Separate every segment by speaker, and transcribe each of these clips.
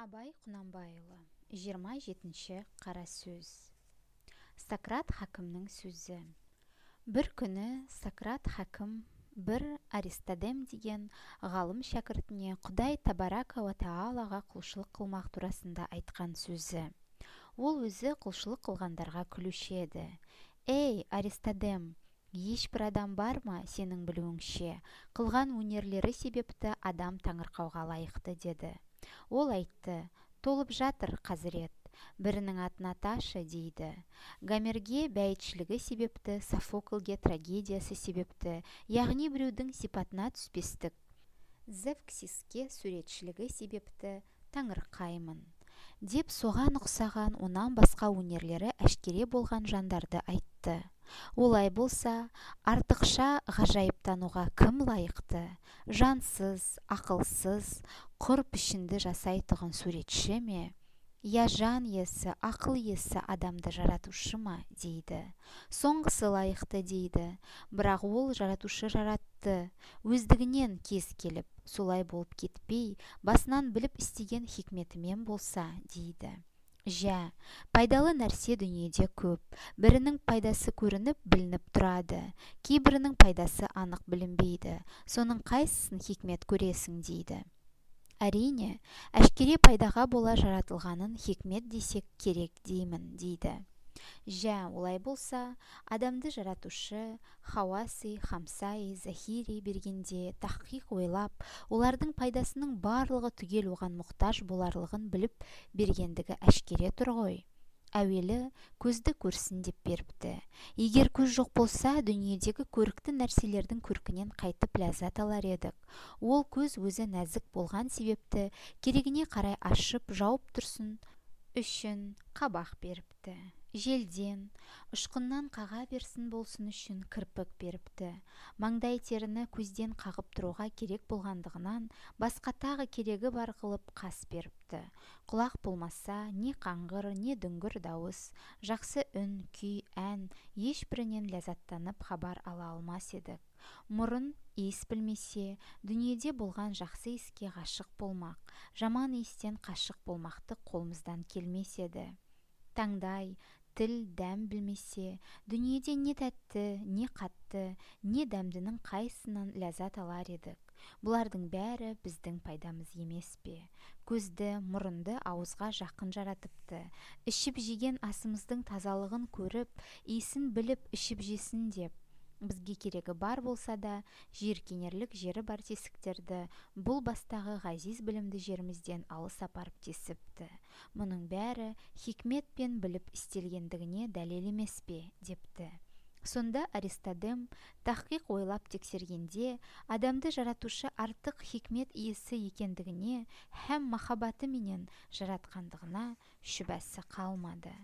Speaker 1: Абай Құнанбайұлы 27-ші қара сөз. Сократ хакімнің сөзі. Бір күні Сократ хакім бір Аристодем деген ғалым шәкіртіне Құдай Табарака ва Таалаға құлшылық қылмақ турасында айтқан сөзі. Ол өзі құлшылық қылғандарға күлуші еді. «Ей, Аристодем, ешбір адам бар ма, сенің білуіңше, қылған өнерлері себепті адам таңырқауға лайықты?» деді. Ол айтты: «Толып жатыр, Қазірет, бірінің атын аташы», дейді. Гомерге бәйітшілігі себепті, Софоклге трагедиясы себепті, яғни біреудің сипатына түспестік, Зевксиске суретшілігі себепті таңырқаймын деп соған ұқсаған онан басқа өнерлері әшкере болған жандарды айтты. Олай болса, артықша ғажайыптануға кім лайықты? Жансыз, ақылсыз, құр пішінді жасайтұғын суретші ме? Я жан иесі, ақыл иесі адамды жаратушы ма, дейді. Соңғысы лайықты, дейді. Бірақ ол жаратушы жаратты, өздігінен кез келіп, солай болып кетпей, басынан біліп істеген хикметімен болса, дейді. Жә, пайдалы нәрсе дүниеде көп. Бірінің пайдасы көрініп, білініп тұрады. Кейбірінің пайдасы анық білінбейді. Соның қайсысын хикмет көресің, дейді. Әрине, әшкере пайдаға бола жаратылғанын хикмет десек керек деймін, дейді. Жә, олай болса, адамды жаратушы Хауаси, Хамсаи, Захири бергенде тахқиқ ойлап, олардың пайдасының барлығы түгел оған мұқтаж боларлығын біліп бергендігі әшкере тұр ғой. Әуелі көзді көрсін деп беріпті. Егер көз жоқ болса, дүниедегі көрікті нәрселердің көркінен қайтып ләззат алар едік. Ол көз өзі нәзік болған себепті керегіне қарай ашып, жауып тұрсын үшін қабақ беріпті. Желден, ұшқыннан қаға берсін болсын үшін кірпік беріпті. Маңдай теріні көзден қағып тұруға керек болғандығынан, басқа тағы керегі бар қылып қас беріпті. Құлақ болмаса, не қаңғыр, не дүңгір дауыс, жақсы үн, күй, ән, ешбірінен ләззаттанып хабар ала алмас едік. Мұрын иіс білмесе, дүниеде болған жақсы иіске ғашық болмақ, жаман иістен қашық болмақты қолымыздан келмес еді. Таңдай, тіл, дәм білмесе, дүниеде не тәтті, не қатты, не дәмдінің қайсынан ләззат алар едік. Бұлардың бәрі біздің пайдамыз емес пе? Көзді, мұрынды ауызға жақын жаратыпты. Ішіп жеген асымыздың тазалығын көріп, иісін біліп ішіп жесін деп. Бізге керегі бар болса да, жиіркенерлік жері бар тесіктерді бұл бастағы ғазиз білімді жерімізден алыс апарып тесіпті. Мұның бәрі хикмет пен біліп істелгендігіне дәлел емес пе, депті. Сонда Аристодем тахқиқ ойлап тексергенде, адамды жаратушы артық хикмет иесі екендігіне һәм махаббаты менен жаратқандығына шүбәсі қалмады.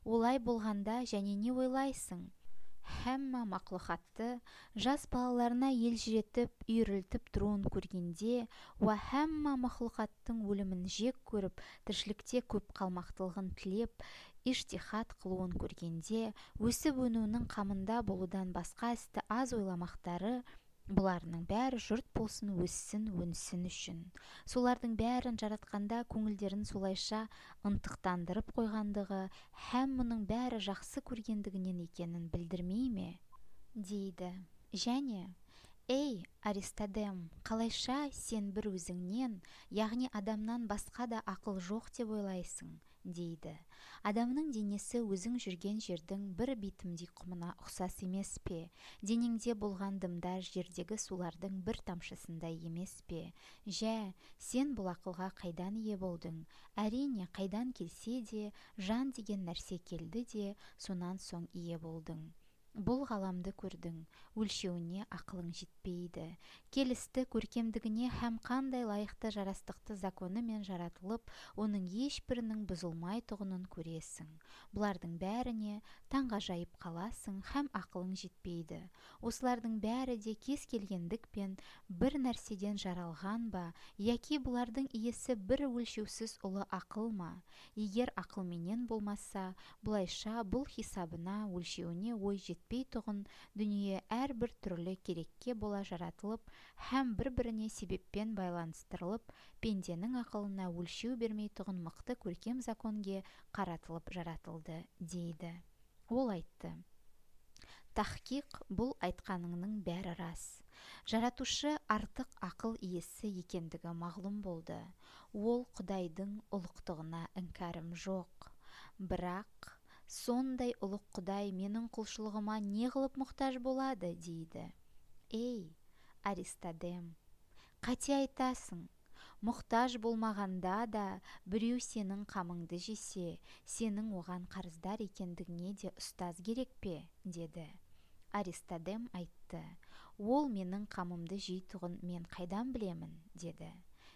Speaker 1: Олай болғанда және не ойлайсың? Һәммә мақлұқатты жас балаларына елжіретіп, үйірілтіп тұруын көргенде, уа һәммә мақлұқаттың өлімін жек көріп, тіршілікте көп қалмақтылығын тілеп, иштихат қылуын көргенде, өсіп өнуінің қамында болудан басқа істі аз ойламақтары, бұларының бәрі жұрт болсын, өссін, өнсін үшін. Солардың бәрін жаратқанда көңілдерін солайша ынтықтандырып қойғандығы һәм мұның бәрі жақсы көргендігінен екенін білдірмей ме? Дейді. Және, «Ей, Аристодем, қалайша сен бір өзіңнен, яғни адамнан басқа да ақыл жоқ деп ойлайсың?» дейді. Адамның денесі өзің жүрген жердің бір битімдей құмына ұқсас емес пе? Денеңде болған дымдар жердегі сулардың бір тамшысындай емес пе? Жә, сен бұл ақылға қайдан ие болдың? Әрине, қайдан келсе де, жан деген нәрсе келді де, сонан соң ие болдың. Бұл ғаламды көрдің, өлшеуіне ақылың жетпейді. Келісті көркемдігіне һәм қандай лайықты жарастықты законымен жаратылып, оның ешбірінің бұзылмай тұғынын көресің. Бұлардың бәріне таңғажайып қаласың һәм ақылың жетпейді. Осылардың бәрі де кез келгендікпен бір нәрседен жаралған ба, яки бұлардың иесі бір өлшеусіз ұлы ақыл ма? Егер ақылменен болмаса, бұлайша бұл хисабына, өлшеуіне ой жетпейді. жетпей тұғын дүние әрбір түрлі керекке бола жаратылып, һәм бір-біріне себеппен байланыстырылып, пенденің ақылына өлшеу бермей тұғын мықты көркем законге қаратылып жаратылды, дейді. Ол айтты: тахқиқ, бұл айтқаныңның бәрі рас. Жаратушы артық ақыл иесі екендігі мағлұм болды. Ол Құдайдың ұлықтығына іңкәрім жоқ. Бірақ сондай ұлық Құдай менің құлшылығыма не қылып мұқтаж болады, дейді. Ей, Аристодем, қате айтасың. Мұқтаж болмағанда да біреу сенің қамыңды жесе, сенің оған қарыздар екендігіне де ұстаз керек пе, деді. Аристодем айтты: ол менің қамымды жейтұғын мен қайдан білемін, деді.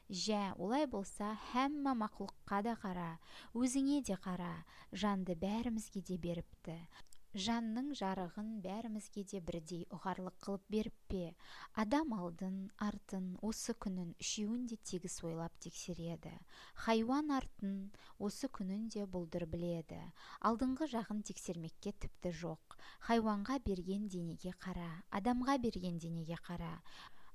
Speaker 1: Жә, олай болса, һәммә мақлұққа да қара, өзіңе де қара, жанды бәрімізге де беріпті. Жанның жарығын бәрімізге де бірдей ұғарлық қылып беріп пе? Адам алдын, артын, осы күнін үшеуін де тегіс ойлап тексереді. Хайуан артын, осы күнін де бұлдыр біледі. Алдыңғы жағын тексермекке тіпті жоқ. Хайуанға берген денеге қара, адамға берген денеге қара.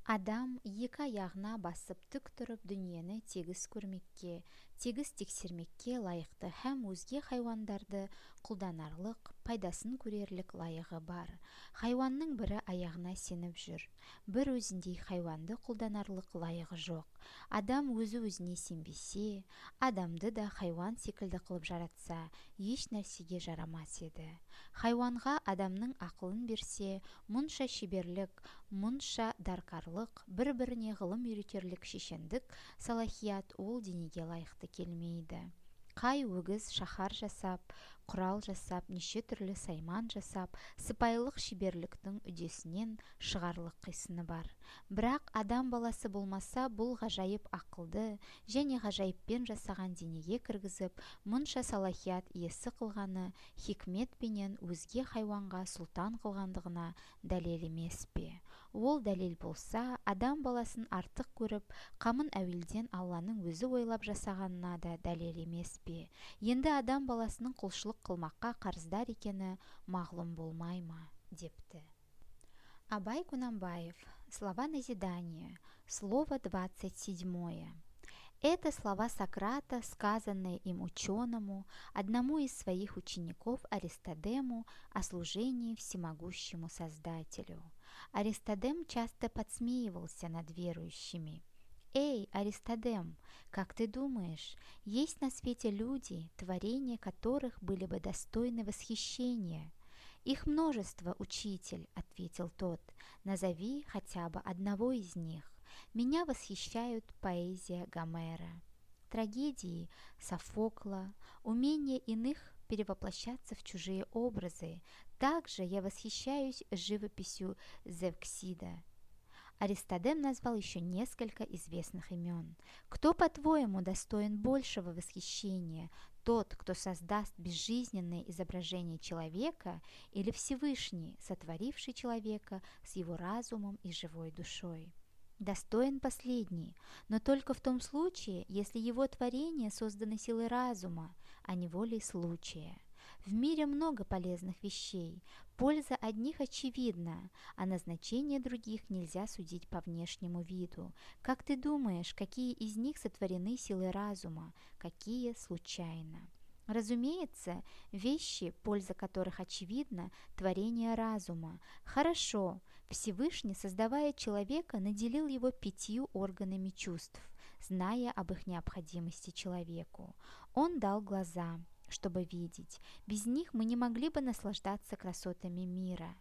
Speaker 1: Адам екі аяғына басып тік тұрып дүниені тегіс көрмекке, тегіс тексермекке лайықты, һәм өзге хайуандарды құлданарлық, пайдасын көрерлік лайығы бар. Хайуанның бірі аяғына сеніп жүр, бір өзіндей хайуанды құлданарлық лайығы жоқ. Адам өзі-өзіне сенбесе, адамды да хайуан секілді қылып жаратса, еш нәрсеге жарамас еді. Хайуанға адамның ақылын берсе, мұнша шеберлік, мұнша дарқарлық, бір-біріне ғылым үйретерлік шешендік, салахият ол денеге лайықты келмейді. Қай өгіз шаһар жасап, құрал жасап, неше түрлі сайман жасап, сыпайылық шеберліктің үдесінен шығарлық қисыны бар. Бірақ адам баласы болмаса, бұл ғажайып ақылды және ғажайыппен жасаған денеге кіргізіп, мұнша салахият иесі қылғаны хикмет пенен өзге хайуанға сұлтан қылғандығына дәлел емес пе? Ол дәлел болса, адам баласын артық көріп, қамын әуелден Алланың өзі ойлап жасағанына да дәлел емес пе? Енді адам баласының құлшылық қылмаққа қарыздар екені мағлұм болмай ма, депті. Абай Кунанбаев. Слова назидания. Слово 27. Это слова Сократа, сказанные им ученому, одному из своих учеников Аристодему, о служении всемогущему Создателю. Аристодем часто подсмеивался над верующими. «Эй, Аристодем, как ты думаешь, есть на свете люди, творения которых были бы достойны восхищения?» «Их множество, учитель», — ответил тот, — «назови хотя бы одного из них. Меня восхищают поэзия Гомера, трагедии Софокла, умение иных перевоплощаться в чужие образы. Также я восхищаюсь живописью Зевксида». Аристодем назвал еще несколько известных имен. Кто, по-твоему, достоин большего восхищения? Тот, кто создаст безжизненное изображение человека, или Всевышний, сотворивший человека с его разумом и живой душой? Достоин последний, но только в том случае, если его творение создано силой разума, а не волей случая. В мире много полезных вещей, польза одних очевидна, а назначение других нельзя судить по внешнему виду. Как ты думаешь, какие из них сотворены силой разума, какие случайно? Разумеется, вещи, польза которых очевидна, творение разума. Хорошо, Всевышний, создавая человека, наделил его 5 органами чувств, зная об их необходимости человеку. Он дал глаза, чтобы видеть. Без них мы не могли бы наслаждаться красотами мира.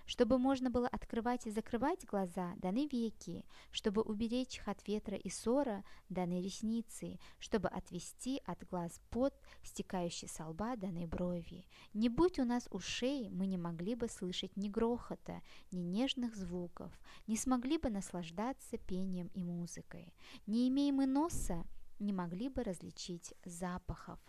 Speaker 1: Чтобы можно было открывать и закрывать глаза, даны веки. Чтобы уберечь их от ветра и ссора, даны ресницы. Чтобы отвести от глаз пот, стекающий со лба, даны брови. Не будь у нас ушей, мы не могли бы слышать ни грохота, ни нежных звуков, не смогли бы наслаждаться пением и музыкой. Не имея мы носа, не могли бы различить запахов.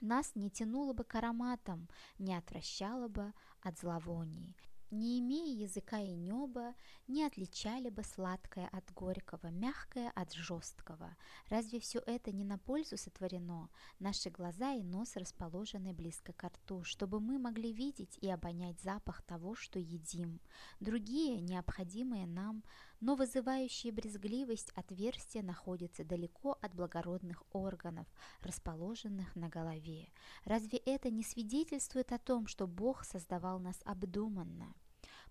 Speaker 1: Нас не тянуло бы к ароматам, не отвращало бы от зловоний. не имея языка и неба, не отличали бы сладкое от горького, мягкое от жесткого. Разве все это не на пользу сотворено? Наши глаза и нос расположены близко к рту, чтобы мы могли видеть и обонять запах того, что едим. Другие, необходимые нам, но вызывающие брезгливость отверстия находятся далеко от благородных органов, расположенных на голове. Разве это не свидетельствует о том, что Бог создавал нас обдуманно?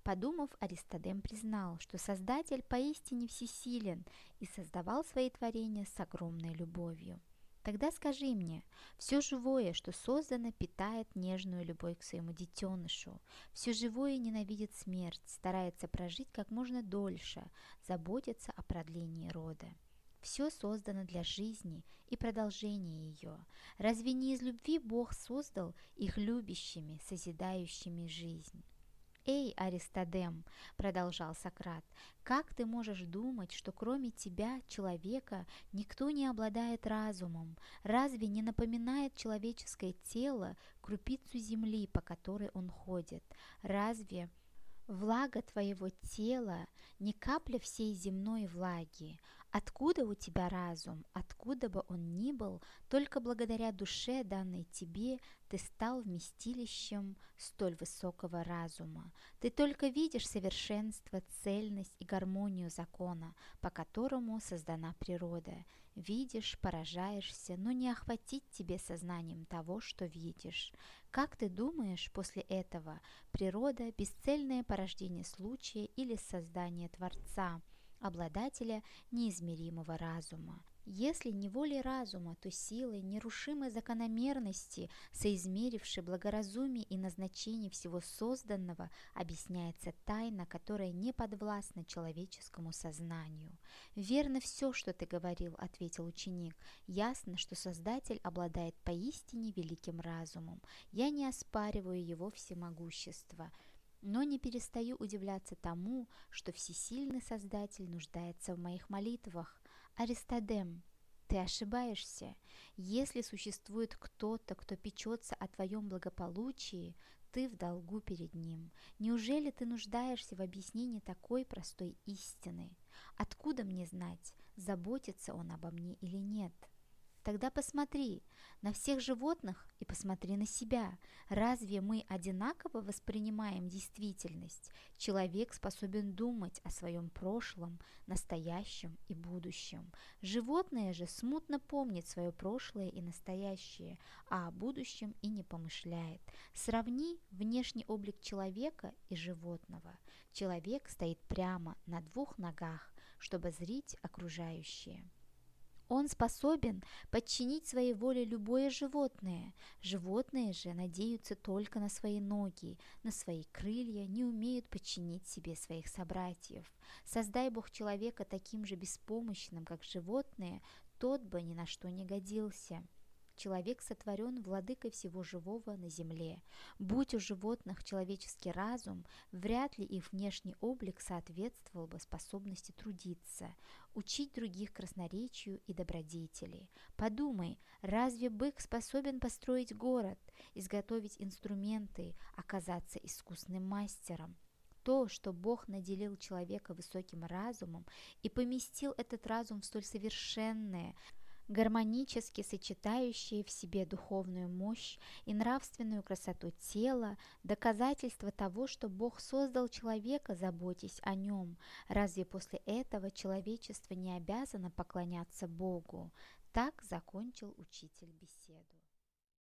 Speaker 1: Подумав, Аристодем признал, что Создатель поистине всесилен и создавал свои творения с огромной любовью. Тогда скажи мне, все живое, что создано, питает нежную любовь к своему детенышу. Все живое ненавидит смерть, старается прожить как можно дольше, заботится о продлении рода. Все создано для жизни и продолжения ее. Разве не из любви Бог создал их любящими, созидающими жизнь? «Эй, Аристодем!» – продолжал Сократ, – «как ты можешь думать, что кроме тебя, человека, никто не обладает разумом? Разве не напоминает человеческое тело крупицу земли, по которой он ходит? Разве влага твоего тела не капля всей земной влаги? Откуда у тебя разум? Откуда бы он ни был, только благодаря душе, данной тебе, ты стал вместилищем столь высокого разума. Ты только видишь совершенство, цельность и гармонию закона, по которому создана природа. Видишь, поражаешься, но не охватить тебе сознанием того, что видишь. Как ты думаешь, после этого природа – бесцельное порождение случая или создание Творца, обладателя неизмеримого разума? Если не волей разума, то силой нерушимой закономерности, соизмерившей благоразумие и назначение всего созданного, объясняется тайна, которая не подвластна человеческому сознанию. «Верно все, что ты говорил», — ответил ученик. «Ясно, что Создатель обладает поистине великим разумом. Я не оспариваю его всемогущество, но не перестаю удивляться тому, что всесильный Создатель нуждается в моих молитвах. Аристодем, ты ошибаешься. Если существует кто-то, кто печется о твоем благополучии, ты в долгу перед ним. Неужели ты нуждаешься в объяснении такой простой истины? Откуда мне знать, заботится он обо мне или нет? Тогда посмотри на всех животных и посмотри на себя. Разве мы одинаково воспринимаем действительность? Человек способен думать о своем прошлом, настоящем и будущем. Животное же смутно помнит свое прошлое и настоящее, а о будущем и не помышляет. Сравни внешний облик человека и животного. Человек стоит прямо на двух ногах, чтобы зрить окружающее. Он способен подчинить своей воле любое животное. Животные же надеются только на свои ноги, на свои крылья, не умеют подчинить себе своих собратьев. Создай Бог человека таким же беспомощным, как животные, тот бы ни на что не годился. Человек сотворен владыкой всего живого на земле. Будь у животных человеческий разум, вряд ли их внешний облик соответствовал бы способности трудиться, учить других красноречию и добродетели. Подумай, разве бык способен построить город, изготовить инструменты, оказаться искусным мастером? То, что Бог наделил человека высоким разумом и поместил этот разум в столь совершенное, гармонически сочетающие в себе духовную мощь и нравственную красоту тела, доказательство того, что Бог создал человека, заботясь о нем. Разве после этого человечество не обязано поклоняться Богу? Так закончил учитель беседу.